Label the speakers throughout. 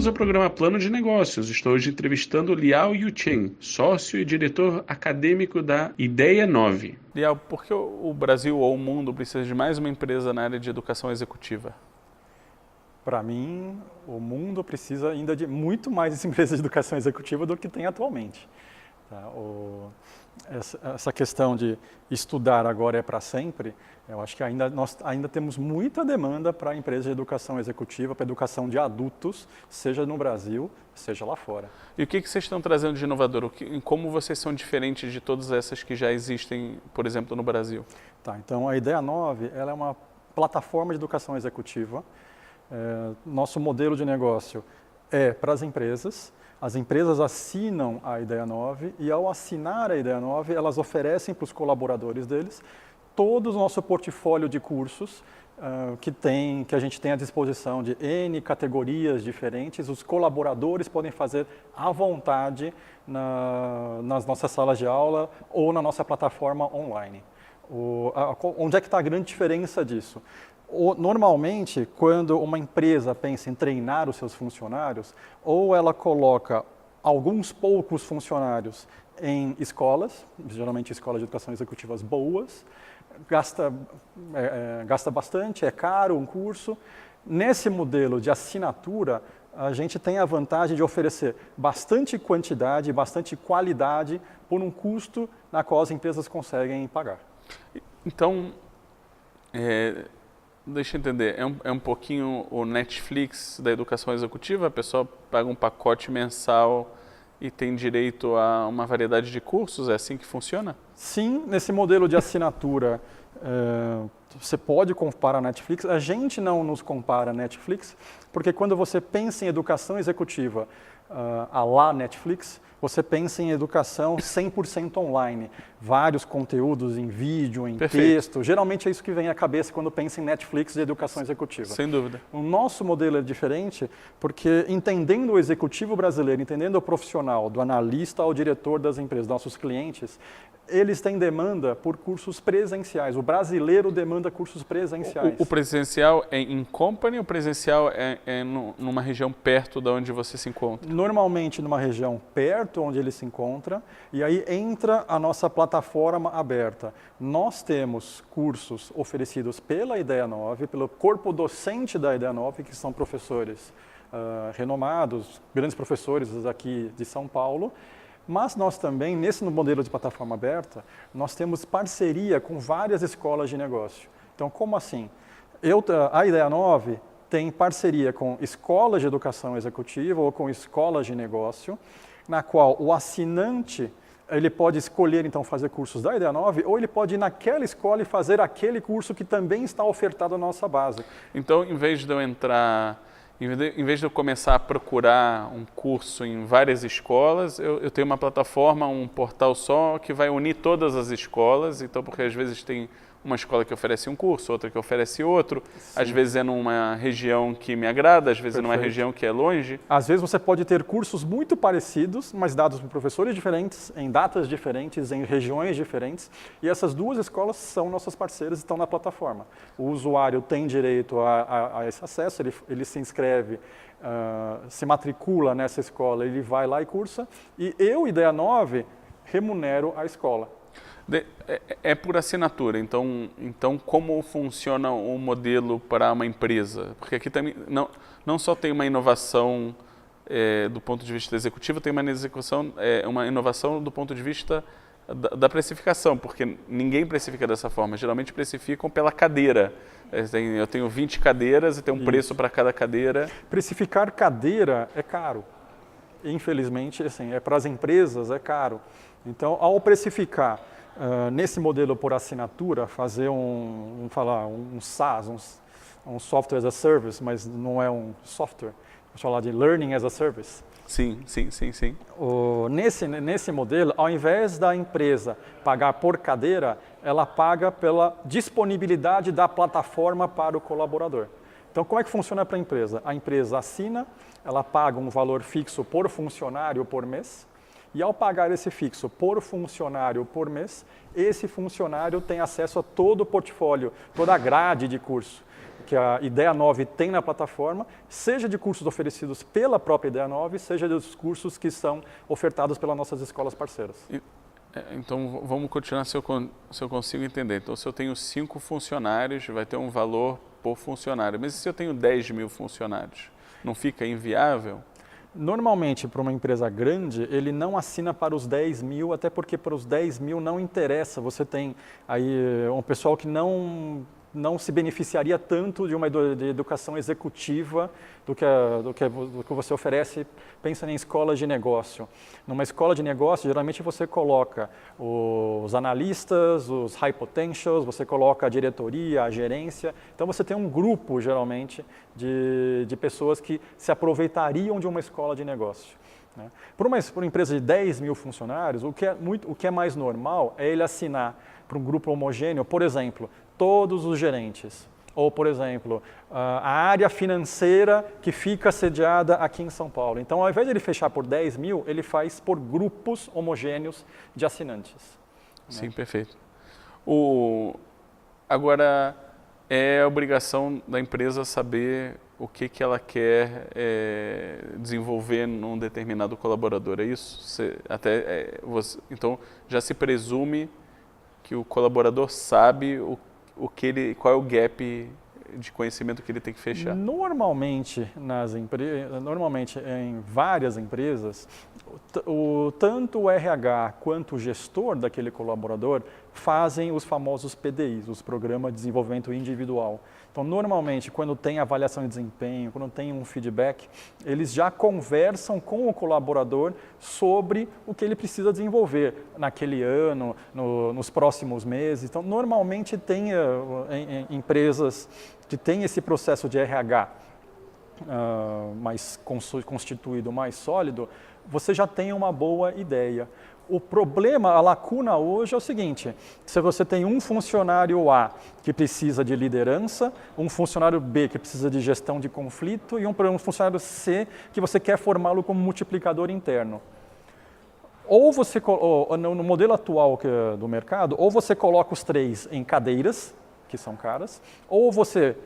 Speaker 1: Bem-vindos ao programa Plano de Negócios. Estou hoje entrevistando Liao Yuchen, sócio e diretor acadêmico da Ideia 9.
Speaker 2: Liao, por que o Brasil ou o mundo precisa de mais uma empresa na área de educação executiva?
Speaker 3: Para mim, o mundo precisa ainda de muito mais empresas de educação executiva do que tem atualmente. Tá? Essa questão de estudar agora é para sempre, eu acho que nós ainda temos muita demanda para empresas de educação executiva, para educação de adultos, seja no Brasil, seja lá fora.
Speaker 2: E o que vocês estão trazendo de inovador? Como vocês são diferentes de todas essas que já existem, por exemplo, no Brasil?
Speaker 3: Tá, então, a Ideia 9 ela é uma plataforma de educação executiva. Nosso modelo de negócio é para as empresas assinam a Ideia 9 e, ao assinar a Ideia 9, elas oferecem para os colaboradores deles todo o nosso portfólio de cursos que a gente tem à disposição de N categorias diferentes. Os colaboradores podem fazer à vontade nas nossas salas de aula ou na nossa plataforma online. Onde é que está a grande diferença disso? Normalmente, quando uma empresa pensa em treinar os seus funcionários, ou ela coloca alguns poucos funcionários em escolas, geralmente escolas de educação executivas boas, gasta bastante, é caro um curso. Nesse modelo de assinatura, a gente tem a vantagem de oferecer bastante quantidade, bastante qualidade por um custo na qual as empresas conseguem pagar.
Speaker 2: Então, deixa eu entender, é um pouquinho o Netflix da educação executiva? A pessoa paga um pacote mensal e tem direito a uma variedade de cursos? É assim que funciona?
Speaker 3: Sim, nesse modelo de assinatura, você pode comparar a Netflix. A gente não nos compara a Netflix, porque quando você pensa em educação executiva à la Netflix, você pensa em educação 100% online. Vários conteúdos em vídeo, em texto. Geralmente é isso que vem à cabeça quando pensa em Netflix de educação executiva.
Speaker 2: Sem dúvida.
Speaker 3: O nosso modelo é diferente porque, entendendo o executivo brasileiro, entendendo o profissional, do analista ao diretor das empresas, nossos clientes, eles têm demanda por cursos presenciais. O brasileiro demanda cursos presenciais.
Speaker 2: O presencial é em company ou o presencial é numa região perto de onde você se encontra?
Speaker 3: Normalmente numa região perto onde ele se encontra, e aí entra a nossa plataforma aberta. Nós temos cursos oferecidos pela Ideia 9, pelo corpo docente da Ideia 9, que são professores renomados, grandes professores aqui de São Paulo. Mas nós também, nesse modelo de plataforma aberta, nós temos parceria com várias escolas de negócio. Então, como assim? A Ideia 9 tem parceria com escolas de educação executiva ou com escolas de negócio, na qual o assinante ele pode escolher, então, fazer cursos da Ideia 9, ou ele pode ir naquela escola e fazer aquele curso que também está ofertado na nossa base.
Speaker 2: Então, em vez de eu começar a procurar um curso em várias escolas, eu tenho uma plataforma, um portal só que vai unir todas as escolas. Então, porque às vezes tem uma escola que oferece um curso, outra que oferece outro. Sim. Às vezes é numa região que me agrada, às vezes é numa região que é longe.
Speaker 3: Às vezes você pode ter cursos muito parecidos, mas dados por professores diferentes, em datas diferentes, em regiões diferentes. E essas duas escolas são nossas parceiras e estão na plataforma. O usuário tem direito a esse acesso, ele se inscreve, se matricula nessa escola, ele vai lá e cursa. E eu, Ideia 9, remunero a escola.
Speaker 2: É por assinatura, então como funciona o modelo para uma empresa? Porque aqui também não só tem uma inovação do ponto de vista executivo, tem uma inovação do ponto de vista da precificação, porque ninguém precifica dessa forma, geralmente precificam pela cadeira. Eu tenho 20 cadeiras e tem um preço para cada cadeira.
Speaker 3: Precificar cadeira é caro. Infelizmente, assim, para as empresas é caro. Então, ao precificar nesse modelo por assinatura, fazer um SaaS, um Software as a Service, mas não é um software, vamos falar de Learning as a Service.
Speaker 2: Sim.
Speaker 3: Nesse modelo, ao invés da empresa pagar por cadeira, ela paga pela disponibilidade da plataforma para o colaborador. Então, como é que funciona para a empresa? A empresa assina, ela paga um valor fixo por funcionário por mês, e ao pagar esse fixo por funcionário por mês, esse funcionário tem acesso a todo o portfólio, toda a grade de curso, que a Ideia 9 tem na plataforma, seja de cursos oferecidos pela própria Ideia 9, seja dos cursos que são ofertados pelas nossas escolas parceiras.
Speaker 2: Então, vamos continuar se eu consigo entender. Então, se eu tenho 5 funcionários, vai ter um valor por funcionário. Mas e se eu tenho 10 mil funcionários? Não fica inviável?
Speaker 3: Normalmente, para uma empresa grande, ele não assina para os 10 mil, até porque para os 10 mil não interessa. Você tem aí um pessoal que não se beneficiaria tanto de uma educação executiva do que você oferece, pensa em escolas de negócio. Numa escola de negócio, geralmente você coloca os analistas, os high potentials, você coloca a diretoria, a gerência. Então você tem um grupo, geralmente, de pessoas que se aproveitariam de uma escola de negócio. Por uma empresa de 10 mil funcionários, o que é mais normal é ele assinar para um grupo homogêneo, por exemplo, todos os gerentes. Ou, por exemplo, a área financeira que fica sediada aqui em São Paulo. Então, ao invés de ele fechar por 10 mil, ele faz por grupos homogêneos de assinantes.
Speaker 2: Sim, perfeito. Agora, é obrigação da empresa saber o que ela quer desenvolver num determinado colaborador, é isso? Então, já se presume que o colaborador sabe qual é o gap de conhecimento que ele tem que fechar?
Speaker 3: Normalmente em várias empresas, tanto o RH quanto o gestor daquele colaborador fazem os famosos PDIs, os Programas de Desenvolvimento Individual. Então, normalmente, quando tem avaliação de desempenho, quando tem um feedback, eles já conversam com o colaborador sobre o que ele precisa desenvolver naquele ano, nos próximos meses. Então, normalmente tem empresas que têm esse processo de RH mais constituído, mais sólido, você já tem uma boa ideia. O problema, a lacuna hoje é o seguinte: se você tem um funcionário A que precisa de liderança, um funcionário B que precisa de gestão de conflito e um funcionário C que você quer formá-lo como multiplicador interno. Ou você, no modelo atual do mercado, ou você coloca os 3 em cadeiras, que são caras, ou você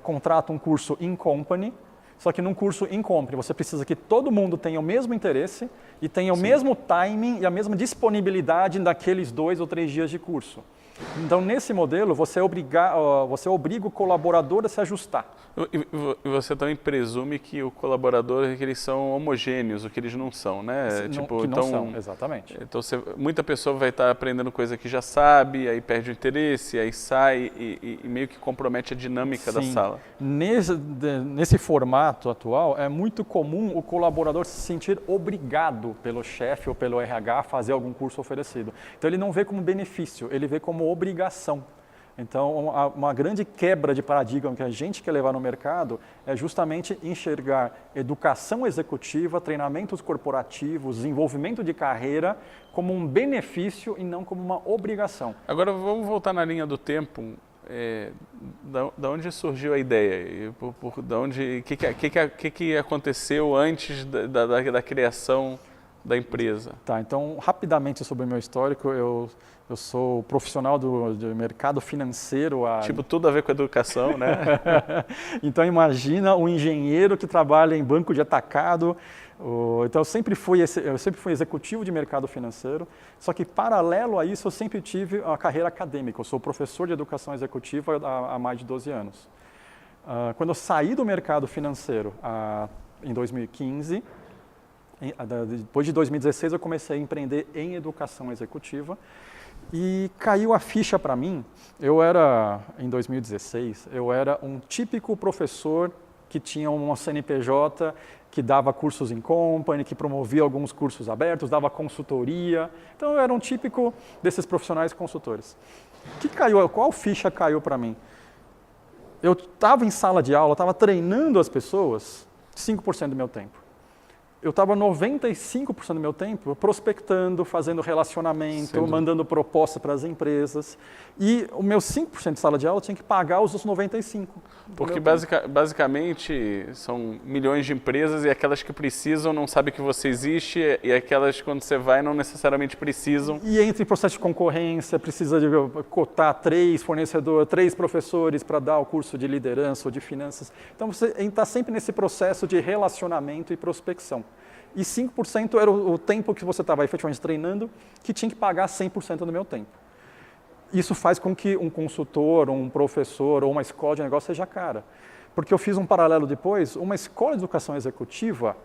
Speaker 3: contrata um curso in company. Só que num curso in company, você precisa que todo mundo tenha o mesmo interesse e tenha o mesmo timing e a mesma disponibilidade naqueles 2 ou 3 dias de curso. Então, nesse modelo, você obriga o colaborador a se ajustar.
Speaker 2: E você também presume que o colaborador, que eles são homogêneos, o que eles não são, né?
Speaker 3: Que não são, exatamente.
Speaker 2: Então, muita pessoa vai estar aprendendo coisa que já sabe, aí perde o interesse, aí sai e meio que compromete a dinâmica da sala.
Speaker 3: Nesse formato atual, é muito comum o colaborador se sentir obrigado pelo chefe ou pelo RH a fazer algum curso oferecido. Então, ele não vê como benefício, ele vê como obrigação. Então, uma grande quebra de paradigma que a gente quer levar no mercado é justamente enxergar educação executiva, treinamentos corporativos, desenvolvimento de carreira como um benefício e não como uma obrigação.
Speaker 2: Agora, vamos voltar na linha do tempo. Da onde surgiu a ideia? O que aconteceu antes da criação da empresa?
Speaker 3: Tá, então, rapidamente sobre o meu histórico, eu sou profissional do mercado financeiro.
Speaker 2: Tipo, tudo a ver com educação, né?
Speaker 3: Então, imagina um engenheiro que trabalha em banco de atacado. Então, eu sempre fui executivo de mercado financeiro, só que, paralelo a isso, eu sempre tive uma carreira acadêmica. Eu sou professor de educação executiva há mais de 12 anos. Quando eu saí do mercado financeiro em 2015, depois de 2016, eu comecei a empreender em educação executiva e caiu a ficha para mim. Em 2016, eu era um típico professor que tinha uma CNPJ, que dava cursos em company, que promovia alguns cursos abertos, dava consultoria. Então, eu era um típico desses profissionais consultores. Qual ficha caiu para mim? Eu estava em sala de aula, estava treinando as pessoas 5% do meu tempo. eu estava 95% do meu tempo prospectando, fazendo relacionamento, mandando proposta para as empresas. E o meu 5% de sala de aula tinha que pagar os outros 95%.
Speaker 2: Porque basicamente são milhões de empresas e aquelas que precisam não sabem que você existe e aquelas quando você vai não necessariamente precisam.
Speaker 3: E entra em processo de concorrência, precisa de cotar 3 fornecedores, 3 professores para dar o curso de liderança ou de finanças. Então você está sempre nesse processo de relacionamento e prospecção. E 5% era o tempo que você estava efetivamente treinando, que tinha que pagar 100% do meu tempo. Isso faz com que um consultor, um professor ou uma escola de negócio seja cara. Porque eu fiz um paralelo depois, uma escola de educação executiva,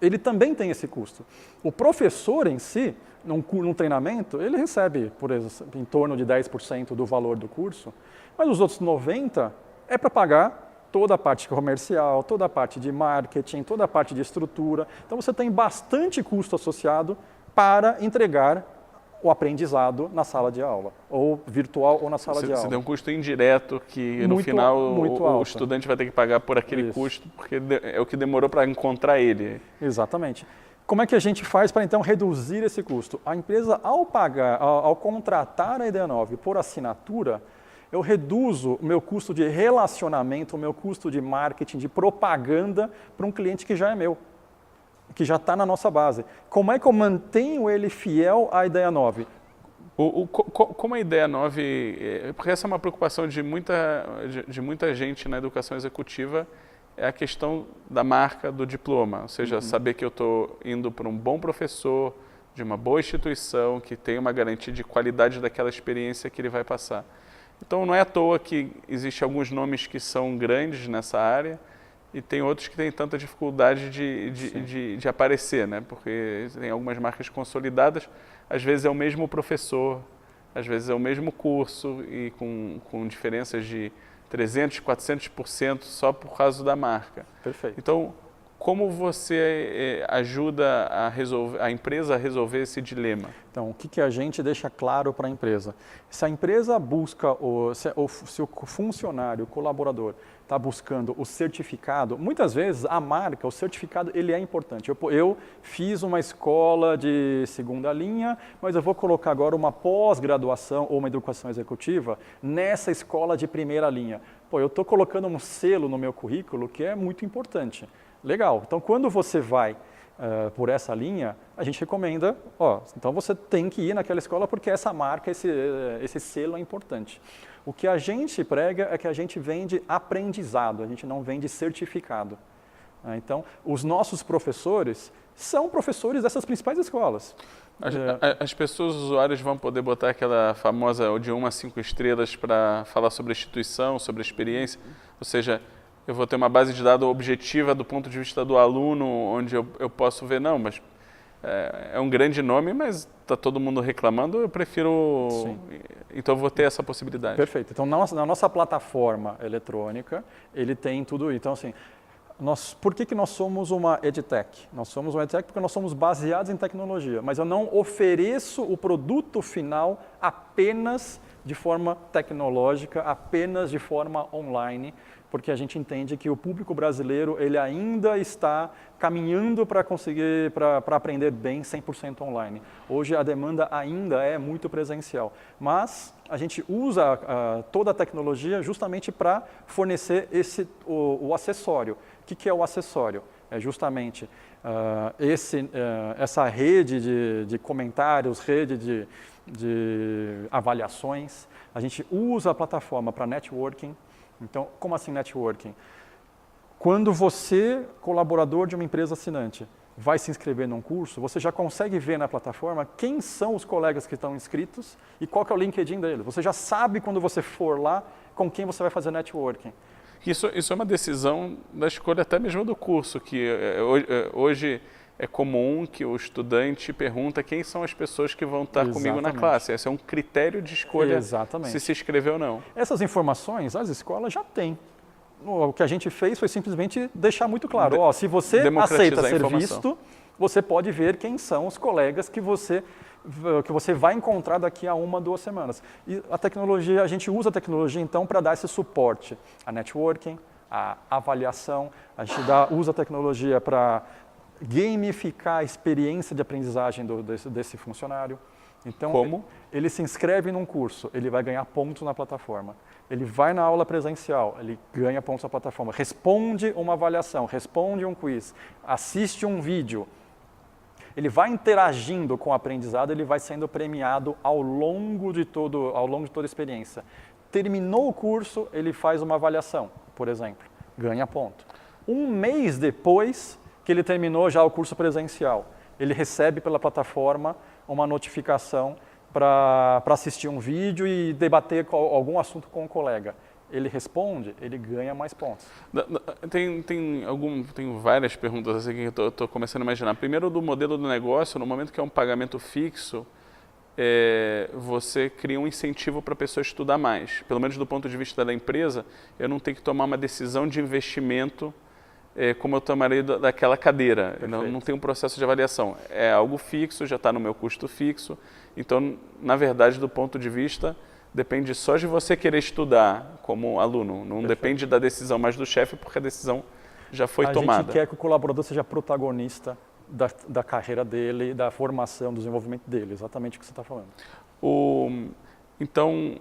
Speaker 3: ele também tem esse custo. O professor em si, num treinamento, ele recebe, por exemplo, em torno de 10% do valor do curso, mas os outros 90% é para pagar toda a parte comercial, toda a parte de marketing, toda a parte de estrutura. Então você tem bastante custo associado para entregar o aprendizado na sala de aula, ou virtual ou na sala de aula.
Speaker 2: Você tem um custo indireto que no final o estudante vai ter que pagar por aquele custo, porque é o que demorou para encontrar ele.
Speaker 3: Exatamente. Como é que a gente faz para então reduzir esse custo? A empresa, ao contratar a IDEA9 por assinatura, eu reduzo o meu custo de relacionamento, o meu custo de marketing, de propaganda para um cliente que já é meu, que já está na nossa base. Como é que eu mantenho ele fiel à IDEA9?
Speaker 2: Como a IDEA9, porque essa é uma preocupação de muita gente na educação executiva, é a questão da marca do diploma, ou seja, saber que eu estou indo para um bom professor, de uma boa instituição, que tem uma garantia de qualidade daquela experiência que ele vai passar. Então não é à toa que existem alguns nomes que são grandes nessa área e tem outros que têm tanta dificuldade de aparecer, né? Porque tem algumas marcas consolidadas, às vezes é o mesmo professor, às vezes é o mesmo curso e com diferenças de 300%, 400% só por causa da marca.
Speaker 3: Perfeito.
Speaker 2: Então, como você ajuda a empresa a resolver esse dilema?
Speaker 3: Então, o que a gente deixa claro para a empresa? Se a empresa busca, se o funcionário, o colaborador, está buscando o certificado, muitas vezes a marca, o certificado, ele é importante. Eu fiz uma escola de segunda linha, mas eu vou colocar agora uma pós-graduação ou uma educação executiva nessa escola de primeira linha. Eu estou colocando um selo no meu currículo que é muito importante. Legal, então quando você vai por essa linha, a gente recomenda, então você tem que ir naquela escola porque essa marca, esse selo é importante. O que a gente prega é que a gente vende aprendizado, a gente não vende certificado. Então, os nossos professores são professores dessas principais escolas.
Speaker 2: As pessoas usuárias vão poder botar aquela famosa de 1 a 5 estrelas para falar sobre a instituição, sobre a experiência, ou seja, eu vou ter uma base de dados objetiva do ponto de vista do aluno, onde eu posso ver, não, mas é um grande nome, mas está todo mundo reclamando, eu prefiro... Sim. Então eu vou ter essa possibilidade.
Speaker 3: Perfeito. Então na nossa plataforma eletrônica, ele tem tudo. Então assim, por que nós somos uma EdTech? Nós somos uma EdTech porque nós somos baseados em tecnologia, mas eu não ofereço o produto final apenas de forma tecnológica, apenas de forma online, porque a gente entende que o público brasileiro ele ainda está caminhando para conseguir, para aprender bem 100% online. Hoje a demanda ainda é muito presencial, mas a gente usa toda a tecnologia justamente para fornecer o acessório. O que é o acessório? É justamente essa rede de comentários, rede de avaliações. A gente usa a plataforma para networking. Então, como assim networking? Quando você, colaborador de uma empresa assinante, vai se inscrever num curso, você já consegue ver na plataforma quem são os colegas que estão inscritos e qual que é o LinkedIn dele. Você já sabe quando você for lá com quem você vai fazer networking.
Speaker 2: Isso é uma decisão da escolha até mesmo do curso, que hoje é comum que o estudante pergunta quem são as pessoas que vão estar comigo na classe. Esse é um critério de escolha se inscrever ou não.
Speaker 3: Essas informações as escolas já têm. O que a gente fez foi simplesmente deixar muito claro. Se você aceita ser visto, você pode ver quem são os colegas que você vai encontrar daqui a 1, 2 semanas. E a gente usa a tecnologia então para dar esse suporte. A networking, a avaliação, a gente usa a tecnologia para gamificar a experiência de aprendizagem desse funcionário. Então,
Speaker 2: Como?
Speaker 3: Ele se inscreve num curso, ele vai ganhar pontos na plataforma. Ele vai na aula presencial, ele ganha pontos na plataforma. Responde uma avaliação, responde um quiz, assiste um vídeo. Ele vai interagindo com o aprendizado, ele vai sendo premiado ao longo de toda a experiência. Terminou o curso, ele faz uma avaliação, por exemplo, ganha ponto. Um mês depois que ele terminou já o curso presencial, ele recebe pela plataforma uma notificação para assistir um vídeo e debater algum assunto com um colega. Ele responde, ele ganha mais pontos.
Speaker 2: Tem várias perguntas assim que eu estou começando a imaginar. Primeiro, do modelo do negócio, no momento que é um pagamento fixo, você cria um incentivo para a pessoa estudar mais. Pelo menos do ponto de vista da empresa, eu não tenho que tomar uma decisão de investimento como eu tomaria daquela cadeira. Não tem um processo de avaliação. É algo fixo, já está no meu custo fixo. Então, na verdade, do ponto de vista, depende só de você querer estudar como aluno. Não depende da decisão mais do chefe, porque a decisão já foi tomada.
Speaker 3: A gente quer que o colaborador seja protagonista da carreira dele, da formação, do desenvolvimento dele. Exatamente o que você está falando.
Speaker 2: Então,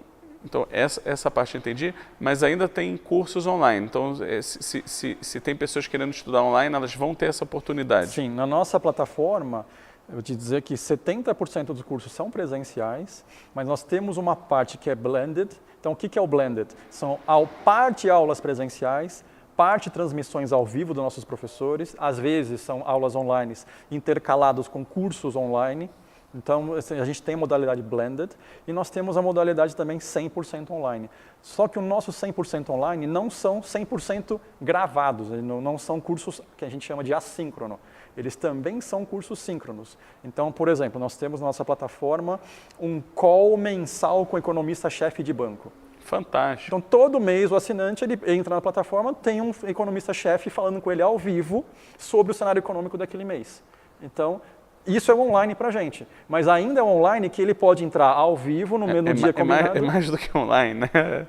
Speaker 2: essa parte eu entendi, mas ainda tem cursos online. Então, se tem pessoas querendo estudar online, elas vão ter essa oportunidade.
Speaker 3: Sim, na nossa plataforma, eu vou te dizer que 70% dos cursos são presenciais, mas nós temos uma parte que é blended. Então, o que é o blended? São parte aulas presenciais, parte transmissões ao vivo dos nossos professores, às vezes são aulas online intercalados com cursos online. Então, a gente tem a modalidade blended e nós temos a modalidade também 100% online. Só que o nosso 100% online não são 100% gravados, não são cursos que a gente chama de assíncrono. Eles também são cursos síncronos. Então, por exemplo, nós temos na nossa plataforma um call mensal com o economista-chefe de banco.
Speaker 2: Fantástico.
Speaker 3: Então, todo mês o assinante ele entra na plataforma, tem um economista-chefe falando com ele ao vivo sobre o cenário econômico daquele mês. Então, isso é online para a gente, mas ainda é online que ele pode entrar ao vivo no dia combinado.
Speaker 2: É mais do que online, né?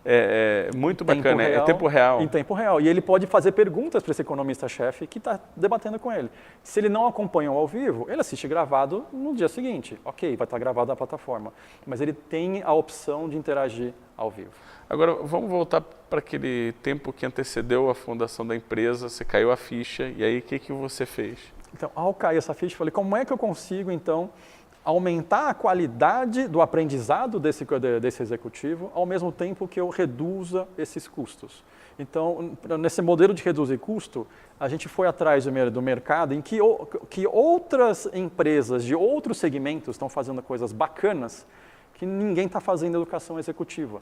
Speaker 2: É muito bacana, é tempo real.
Speaker 3: Em tempo real. E ele pode fazer perguntas para esse economista-chefe que está debatendo com ele. Se ele não acompanha ao vivo, ele assiste gravado no dia seguinte. Ok, vai estar gravado na plataforma. Mas ele tem a opção de interagir ao vivo.
Speaker 2: Agora, vamos voltar para aquele tempo que antecedeu a fundação da empresa, você caiu a ficha, e aí o que você fez?
Speaker 3: Então, ao cair essa ficha, eu falei, como é que eu consigo, então, aumentar a qualidade do aprendizado desse executivo, ao mesmo tempo que eu reduza esses custos? Então, nesse modelo de reduzir custo, a gente foi atrás do mercado em que outras empresas de outros segmentos estão fazendo coisas bacanas que ninguém está fazendo educação executiva.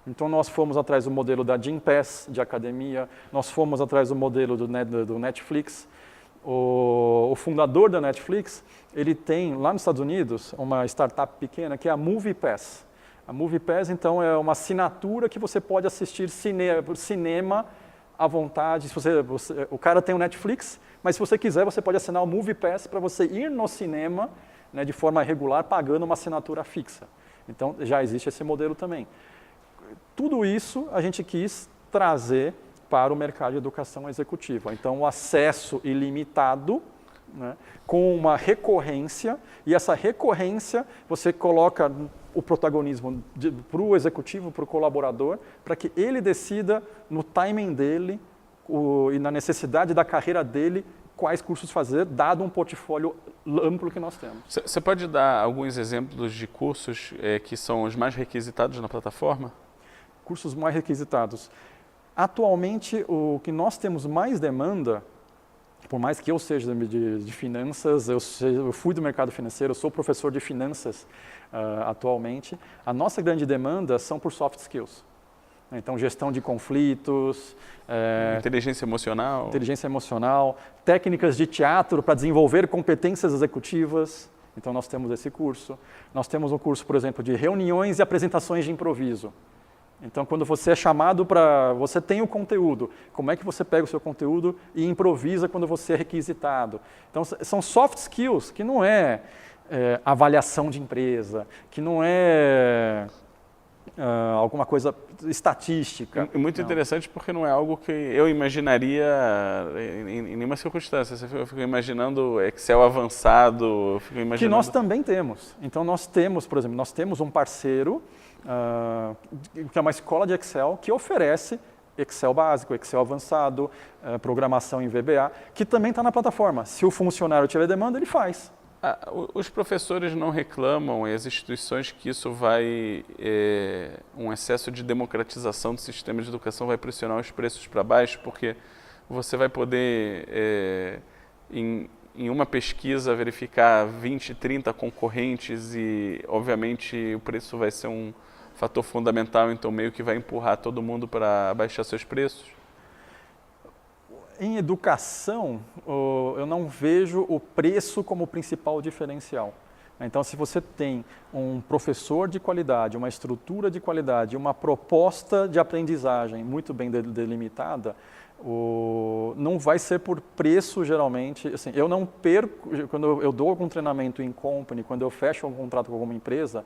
Speaker 3: Então, nós fomos atrás do modelo da Gympass, de academia, nós fomos atrás do modelo do Netflix. O fundador da Netflix, ele tem lá nos Estados Unidos uma startup pequena que é a MoviePass. A MoviePass, então, é uma assinatura que você pode assistir cinema à vontade. O cara tem o Netflix, mas se você quiser, você pode assinar o MoviePass para você ir no cinema, né, de forma regular, pagando uma assinatura fixa. Então, já existe esse modelo também. Tudo isso a gente quis trazer para o mercado de educação executiva. Então, o acesso ilimitado, né, com uma recorrência, e essa recorrência você coloca o protagonismo para o executivo, para o colaborador, para que ele decida no timing dele e na necessidade da carreira dele quais cursos fazer, dado um portfólio amplo que nós temos.
Speaker 2: Você pode dar alguns exemplos de cursos que são os mais requisitados na plataforma?
Speaker 3: Cursos mais requisitados. Atualmente, o que nós temos mais demanda, por mais que eu seja de finanças, eu fui do mercado financeiro, eu sou professor de finanças atualmente, a nossa grande demanda são por soft skills. Então, gestão de conflitos,
Speaker 2: inteligência
Speaker 3: emocional, técnicas de teatro para desenvolver competências executivas. Então, nós temos esse curso. Nós temos um curso, por exemplo, de reuniões e apresentações de improviso. Então, quando você é chamado para... Você tem o conteúdo. Como é que você pega o seu conteúdo e improvisa quando você é requisitado? Então, são soft skills, que não é avaliação de empresa, que não é alguma coisa estatística.
Speaker 2: Muito interessante porque não é algo que eu imaginaria em nenhuma circunstância. Eu fico imaginando Excel avançado, eu fico imaginando...
Speaker 3: Que nós também temos. Então nós temos, por exemplo, um parceiro que é uma escola de Excel que oferece Excel básico, Excel avançado, programação em VBA, que também está na plataforma. Se o funcionário tiver demanda, ele faz.
Speaker 2: Os professores não reclamam, e as instituições, que isso vai, um excesso de democratização do sistema de educação vai pressionar os preços para baixo, porque você vai poder, em uma pesquisa, verificar 20, 30 concorrentes e, obviamente, o preço vai ser um fator fundamental, então meio que vai empurrar todo mundo para baixar seus preços?
Speaker 3: Em educação, eu não vejo o preço como o principal diferencial. Então, se você tem um professor de qualidade, uma estrutura de qualidade, uma proposta de aprendizagem muito bem delimitada, não vai ser por preço, geralmente. Assim, eu não perco, quando eu dou algum treinamento em company, quando eu fecho um contrato com alguma empresa,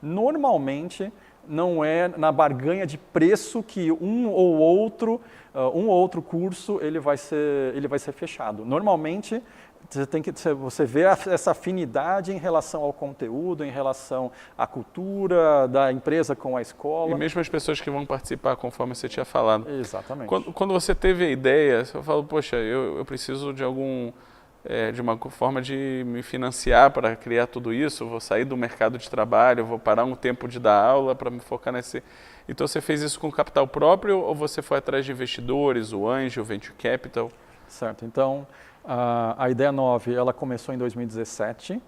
Speaker 3: normalmente não é na barganha de preço que um ou outro curso ele vai ser fechado. Normalmente você vê essa afinidade em relação ao conteúdo, em relação à cultura da empresa com a escola.
Speaker 2: E mesmo as pessoas que vão participar, conforme você tinha falado.
Speaker 3: Exatamente.
Speaker 2: Quando você teve a ideia, você falou, poxa, eu preciso de de uma forma de me financiar para criar tudo isso, vou sair do mercado de trabalho, vou parar um tempo de dar aula para me focar nesse... Então você fez isso com capital próprio ou você foi atrás de investidores, o Anjo, o Venture Capital?
Speaker 3: Certo, então a Ideia 9 ela começou em 2017.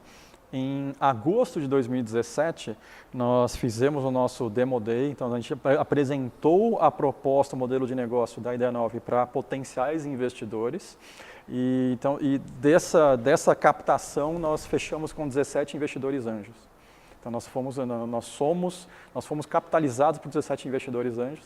Speaker 3: Em agosto de 2017, nós fizemos o nosso Demo Day, então a gente apresentou a proposta, o modelo de negócio da Ideia 9 para potenciais investidores. E dessa captação nós fechamos com 17 investidores anjos. Então nós fomos capitalizados por 17 investidores anjos.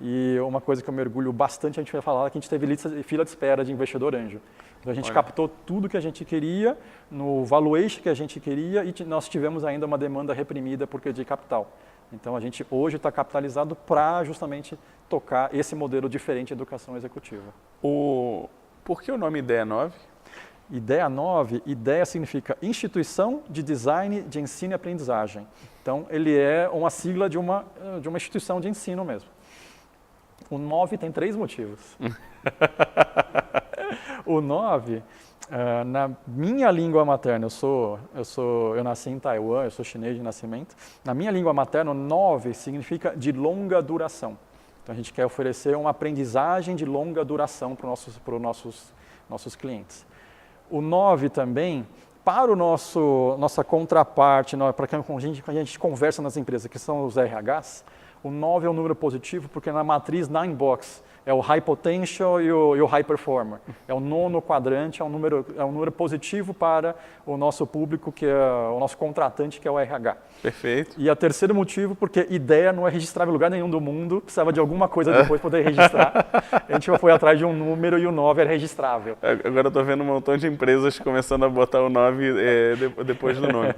Speaker 3: E uma coisa que eu me orgulho bastante, a gente vai falar, é que a gente teve fila de espera de investidor anjo. Então a gente captou tudo que a gente queria, no valuation que a gente queria, e nós tivemos ainda uma demanda reprimida porque de capital. Então a gente hoje está capitalizado para justamente tocar esse modelo diferente de educação executiva.
Speaker 2: Por que o nome Ideia 9?
Speaker 3: Ideia 9, ideia significa Instituição de Design de Ensino e Aprendizagem. Então ele é uma sigla de uma instituição de ensino mesmo. O 9 tem 3 motivos. O 9, na minha língua materna, eu nasci em Taiwan, eu sou chinês de nascimento. Na minha língua materna, o 9 significa de longa duração. Então a gente quer oferecer uma aprendizagem de longa duração para os nossos clientes. O 9 também, para o nossa contraparte, para quem a gente conversa nas empresas, que são os RHs, o 9 é um número positivo porque na matriz 9 box é o high potential e o high performer. É o 9º quadrante, é um número positivo para o nosso público, que é o nosso contratante, que é o RH.
Speaker 2: Perfeito.
Speaker 3: E o terceiro motivo, porque ideia não é registrável em lugar nenhum do mundo, precisava de alguma coisa depois para poder registrar. A gente foi atrás de um número e o 9 era registrável.
Speaker 2: Agora eu estou vendo um montão de empresas começando a botar o 9 depois do nome.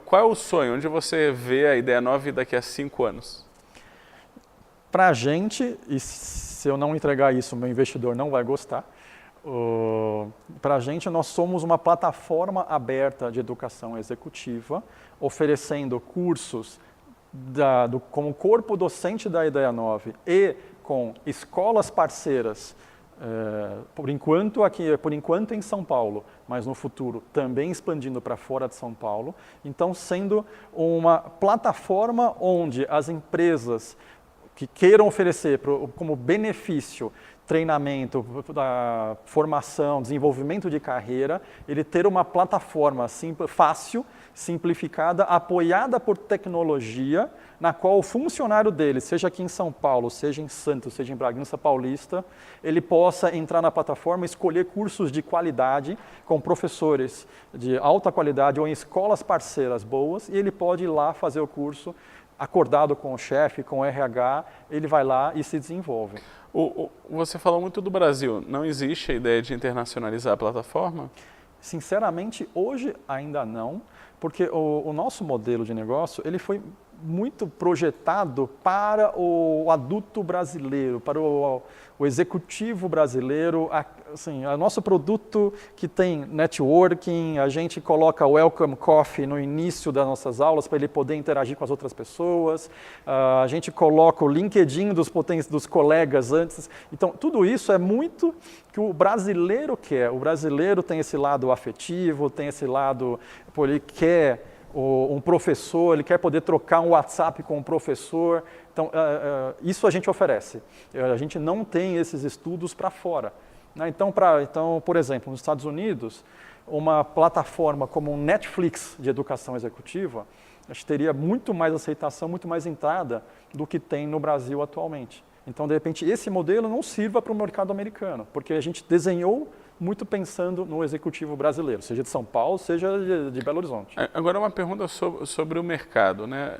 Speaker 2: Qual é o sonho? Onde você vê a Ideia 9 daqui a 5 anos?
Speaker 3: Para a gente, e se eu não entregar isso, meu investidor não vai gostar, para a gente nós somos uma plataforma aberta de educação executiva, oferecendo cursos como corpo docente da Ideia 9 e com escolas parceiras, por enquanto em São Paulo, mas no futuro também expandindo para fora de São Paulo. Então, sendo uma plataforma onde as empresas que queiram oferecer como benefício treinamento, formação, desenvolvimento de carreira, ele ter uma plataforma fácil, simplificada, apoiada por tecnologia, na qual o funcionário dele, seja aqui em São Paulo, seja em Santos, seja em Bragança Paulista, ele possa entrar na plataforma e escolher cursos de qualidade com professores de alta qualidade ou em escolas parceiras boas, e ele pode ir lá fazer o curso acordado com o chefe, com o RH, ele vai lá e se desenvolve.
Speaker 2: Você falou muito do Brasil. Não existe a ideia de internacionalizar a plataforma?
Speaker 3: Sinceramente, hoje ainda não, porque o nosso modelo de negócio ele foi muito projetado para o adulto brasileiro, para o executivo brasileiro. Assim, o nosso produto que tem networking, a gente coloca Welcome Coffee no início das nossas aulas para ele poder interagir com as outras pessoas, a gente coloca o LinkedIn dos colegas antes. Então, tudo isso é muito que o brasileiro quer. O brasileiro tem esse lado afetivo, tem esse lado, ele quer um professor, ele quer poder trocar um WhatsApp com um professor. Então, isso a gente oferece. A gente não tem esses estudos para fora. Então, por exemplo, nos Estados Unidos, uma plataforma como um Netflix de educação executiva, acho que teria muito mais aceitação, muito mais entrada do que tem no Brasil atualmente. Então, de repente, esse modelo não sirva para o mercado americano, porque a gente desenhou muito pensando no executivo brasileiro, seja de São Paulo, seja de Belo Horizonte.
Speaker 2: Agora uma pergunta sobre o mercado, né?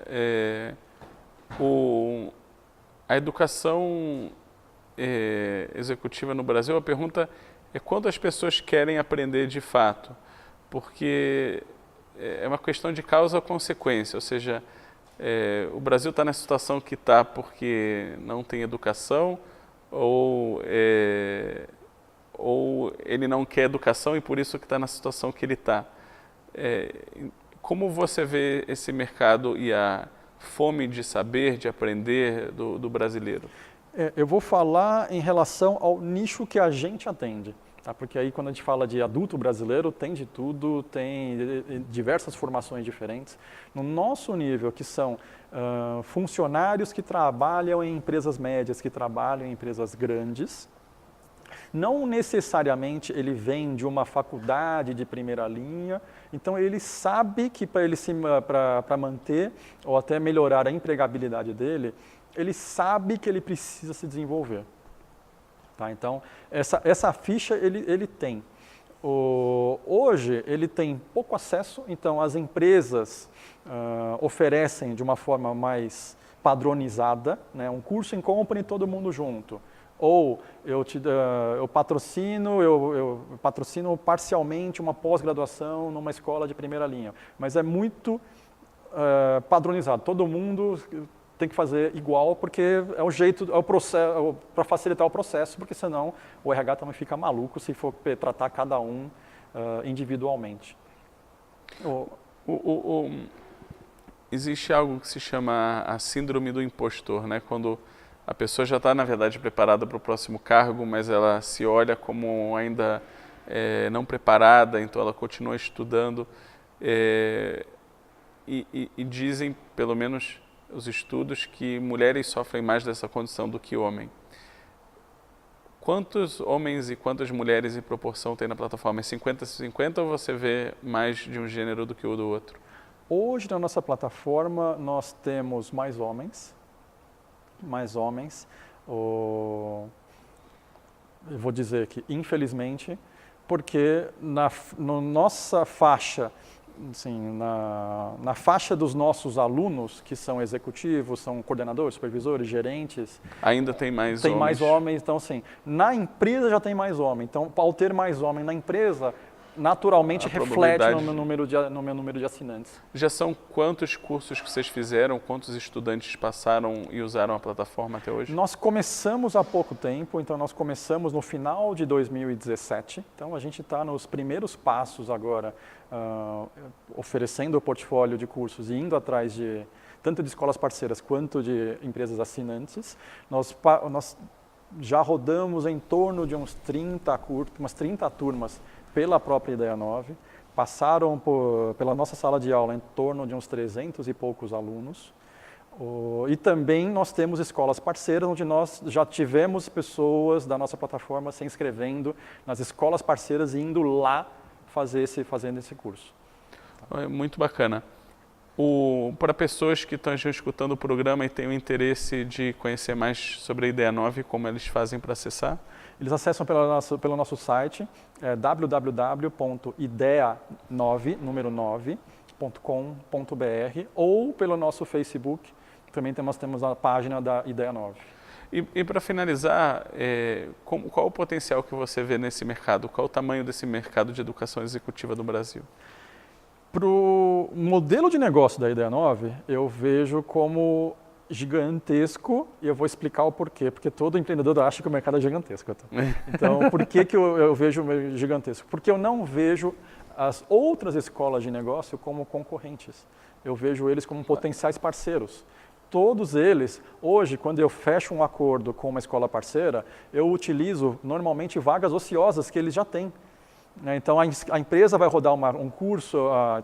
Speaker 2: A educação executiva no Brasil, a pergunta é quando as pessoas querem aprender de fato, porque é uma questão de causa-consequência, ou seja, o Brasil está na situação que está porque não tem educação, ou ele não quer educação e por isso que está na situação que ele está. Como você vê esse mercado e a fome de saber, de aprender do brasileiro?
Speaker 3: Eu vou falar em relação ao nicho que a gente atende. Tá? Porque aí quando a gente fala de adulto brasileiro, tem de tudo, tem diversas formações diferentes. No nosso nível, que são funcionários que trabalham em empresas médias, que trabalham em empresas grandes, não necessariamente ele vem de uma faculdade de primeira linha, então ele sabe que para manter ou até melhorar a empregabilidade dele, ele sabe que ele precisa se desenvolver. Tá? Então, essa ficha ele tem. Hoje ele tem pouco acesso, então as empresas oferecem de uma forma mais padronizada, né, um curso em company todo mundo junto. Ou eu patrocino parcialmente uma pós-graduação numa escola de primeira linha. Mas é muito padronizado. Todo mundo tem que fazer igual, porque é o jeito, é o processo, para facilitar o processo, porque senão o RH também fica maluco se for tratar cada um individualmente.
Speaker 2: Existe algo que se chama a síndrome do impostor, né? Quando a pessoa já está, na verdade, preparada para o próximo cargo, mas ela se olha como ainda não preparada, então ela continua estudando. E dizem, pelo menos os estudos, que mulheres sofrem mais dessa condição do que homens. Quantos homens e quantas mulheres em proporção tem na plataforma? É 50-50 ou você vê mais de um gênero do que o do outro?
Speaker 3: Hoje, na nossa plataforma, nós temos mais homens. Eu vou dizer que, infelizmente, porque na nossa faixa, assim, na faixa dos nossos alunos, que são executivos, são coordenadores, supervisores, gerentes...
Speaker 2: Ainda tem mais homens?
Speaker 3: Tem mais homens, então, assim, na empresa já tem mais homem. Então, ao ter mais homem na empresa, naturalmente reflete no meu número de assinantes.
Speaker 2: Já são quantos cursos que vocês fizeram, quantos estudantes passaram e usaram a plataforma até hoje?
Speaker 3: Nós começamos há pouco tempo, então nós começamos no final de 2017, então a gente está nos primeiros passos agora, oferecendo o portfólio de cursos e indo atrás tanto de escolas parceiras quanto de empresas assinantes. Nós já rodamos em torno de umas 30 turmas pela própria Ideia 9, passaram pela nossa sala de aula em torno de uns 300 e poucos alunos. E também nós temos escolas parceiras, onde nós já tivemos pessoas da nossa plataforma se inscrevendo nas escolas parceiras e indo lá fazendo esse curso.
Speaker 2: Muito bacana. Para pessoas que estão escutando o programa e têm o interesse de conhecer mais sobre a Ideia 9, como eles fazem para acessar?
Speaker 3: Eles acessam pelo nosso site, www.idea9.com.br ou pelo nosso Facebook, também nós temos a página da Ideia 9.
Speaker 2: E para finalizar, qual o potencial que você vê nesse mercado? Qual o tamanho desse mercado de educação executiva do Brasil?
Speaker 3: Para o modelo de negócio da Ideia 9, eu vejo como gigantesco, e eu vou explicar o porquê, porque todo empreendedor acha que o mercado é gigantesco. Então, por que eu vejo gigantesco? Porque eu não vejo as outras escolas de negócio como concorrentes. Eu vejo eles como potenciais parceiros. Todos eles, hoje, quando eu fecho um acordo com uma escola parceira, eu utilizo normalmente vagas ociosas que eles já têm. Então, a empresa vai rodar um curso, a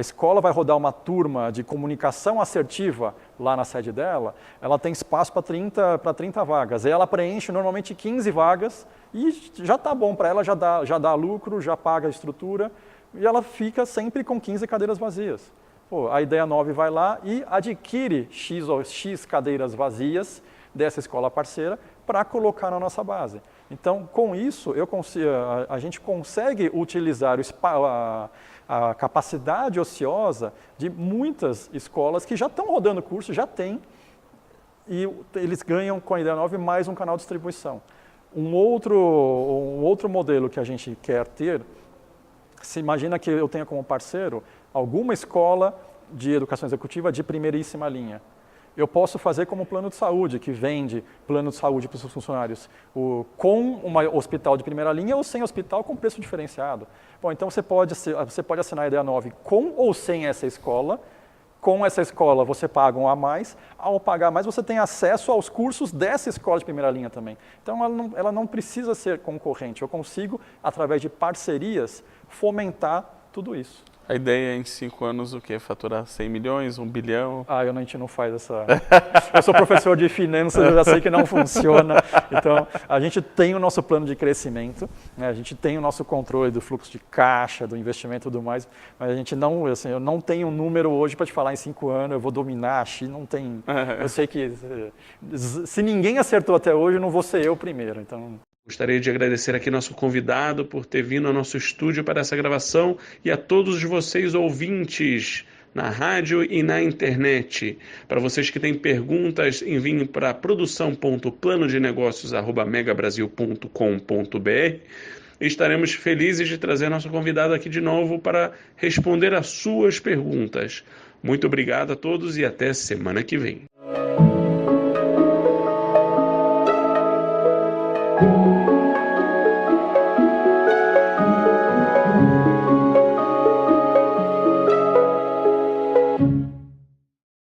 Speaker 3: escola vai rodar uma turma de comunicação assertiva lá na sede dela, ela tem espaço para 30 vagas. Aí ela preenche normalmente 15 vagas e já está bom para ela, já dá lucro, já paga a estrutura e ela fica sempre com 15 cadeiras vazias. Pô, a Ideia 9 vai lá e adquire X cadeiras vazias dessa escola parceira para colocar na nossa base. Então, com isso, a gente consegue utilizar a capacidade ociosa de muitas escolas que já estão rodando curso, já tem, e eles ganham com a Ideia 9 mais um canal de distribuição. Um outro modelo que a gente quer ter, se imagina que eu tenha como parceiro alguma escola de educação executiva de primeiríssima linha. Eu posso fazer como plano de saúde, que vende plano de saúde para os seus funcionários, com um hospital de primeira linha ou sem hospital com preço diferenciado. Bom, então você pode assinar a Ideia 9 com ou sem essa escola. Com essa escola você paga um a mais. Ao pagar mais, você tem acesso aos cursos dessa escola de primeira linha também. Então ela não precisa ser concorrente. Eu consigo, através de parcerias, fomentar tudo isso.
Speaker 2: A ideia é em 5 anos o quê? Faturar 100 milhões, 1 bilhão?
Speaker 3: A gente não faz essa... Eu sou professor de finanças, eu já sei que não funciona. Então, a gente tem o nosso plano de crescimento, né? A gente tem o nosso controle do fluxo de caixa, do investimento e tudo mais, mas a gente não, assim, eu não tenho um número hoje para te falar em 5 anos, eu vou dominar a China, não tem... Eu sei que se ninguém acertou até hoje, não vou ser eu primeiro, então...
Speaker 1: Gostaria de agradecer aqui nosso convidado por ter vindo ao nosso estúdio para essa gravação e a todos vocês ouvintes na rádio e na internet. Para vocês que têm perguntas, enviem para produção.planodenegócios@megabrasil.com.br. Estaremos felizes de trazer nosso convidado aqui de novo para responder às suas perguntas. Muito obrigado a todos e até semana que vem.